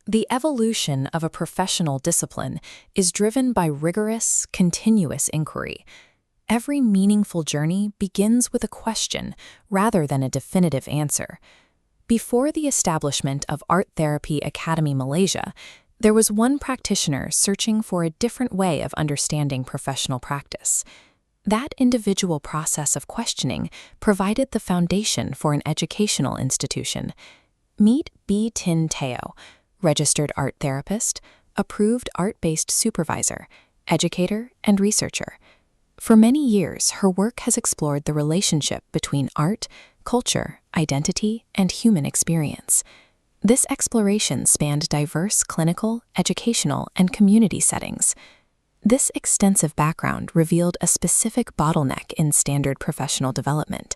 The evolution of a professional discipline is driven by rigorous, continuous inquiry. Every meaningful journey begins with a question rather than a definitive answer. Before the establishment of Art Therapy Academy Malaysia, there was one practitioner searching for a different way of understanding professional practice. That individual process of questioning provided the foundation for an educational institution. Meet B. Tin Teo, registered art therapist, approved art-based supervisor, educator, and researcher. For many years, her work has explored the relationship between art, culture, identity, and human experience. This exploration spanned diverse clinical, educational, and community settings. This extensive background revealed a specific bottleneck in standard professional development.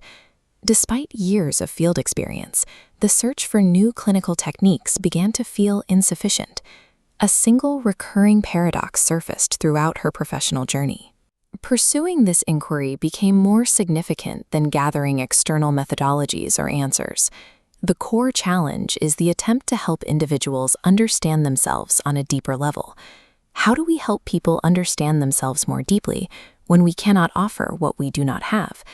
Despite years of field experience, the search for new clinical techniques began to feel insufficient. A single recurring paradox surfaced throughout her professional journey. Pursuing this inquiry became more significant than gathering external methodologies or answers. The core challenge is the attempt to help individuals understand themselves on a deeper level. How do we help people understand themselves more deeply when we cannot offer what we do not have?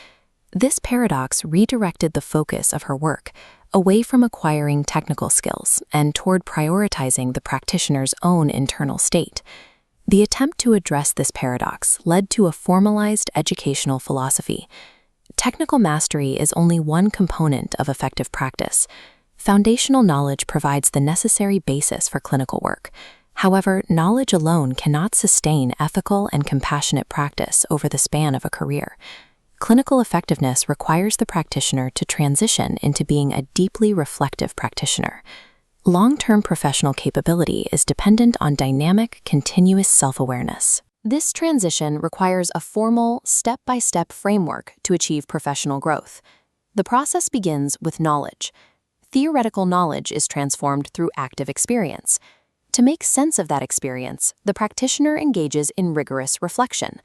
This paradox redirected the focus of her work away from acquiring technical skills and toward prioritizing the practitioner's own internal state. The attempt to address this paradox led to a formalized educational philosophy. Technical mastery is only one component of effective practice. Foundational knowledge provides the necessary basis for clinical work. However, knowledge alone cannot sustain ethical and compassionate practice over the span of a career. Clinical effectiveness requires the practitioner to transition into being a deeply reflective practitioner. Long-term professional capability is dependent on dynamic, continuous self-awareness. This transition requires a formal, step-by-step framework to achieve professional growth. The process begins with knowledge. Theoretical knowledge is transformed through active experience. To make sense of that experience, the practitioner engages in rigorous reflection.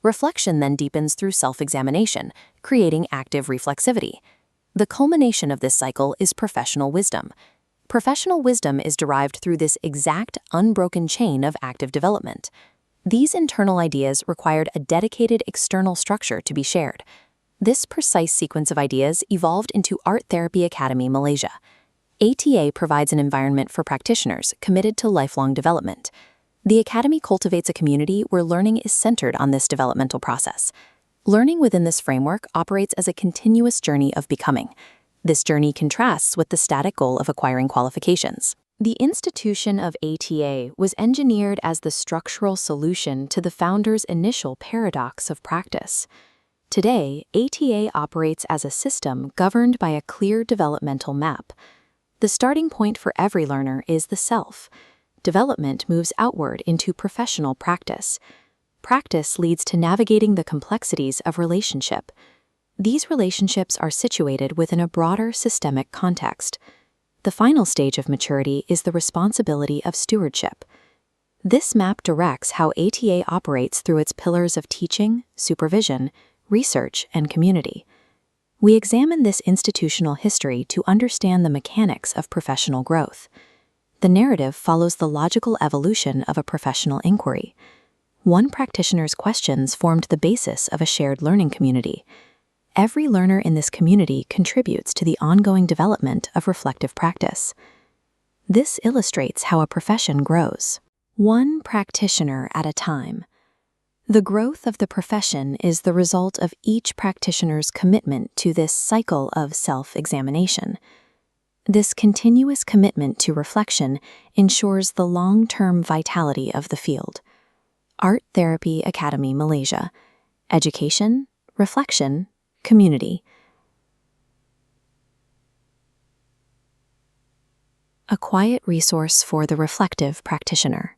Reflection then deepens through self-examination, creating active reflexivity. The culmination of this cycle is professional wisdom. Professional wisdom is derived through this exact, unbroken chain of active development. These internal ideas required a dedicated external structure to be shared. This precise sequence of ideas evolved into Art Therapy Academy Malaysia. ATA provides an environment for practitioners committed to lifelong development. The Academy cultivates a community where learning is centered on this developmental process. Learning within this framework operates as a continuous journey of becoming. This journey contrasts with the static goal of acquiring qualifications. The institution of ATA was engineered as the structural solution to the founder's initial paradox of practice. Today, ATA operates as a system governed by a clear developmental map. The starting point for every learner is the self. Development moves outward into professional practice. Practice leads to navigating the complexities of relationship. These relationships are situated within a broader systemic context. The final stage of maturity is the responsibility of stewardship. This map directs how ATA operates through its pillars of teaching, supervision, research, and community. We examine this institutional history to understand the mechanics of professional growth. The narrative follows the logical evolution of a professional inquiry. One practitioner's questions formed the basis of a shared learning community. Every learner in this community contributes to the ongoing development of reflective practice. This illustrates how a profession grows, one practitioner at a time. The growth of the profession is the result of each practitioner's commitment to this cycle of self-examination. This continuous commitment to reflection ensures the long-term vitality of the field. Art Therapy Academy Malaysia. Education, reflection, community. A quiet resource for the reflective practitioner.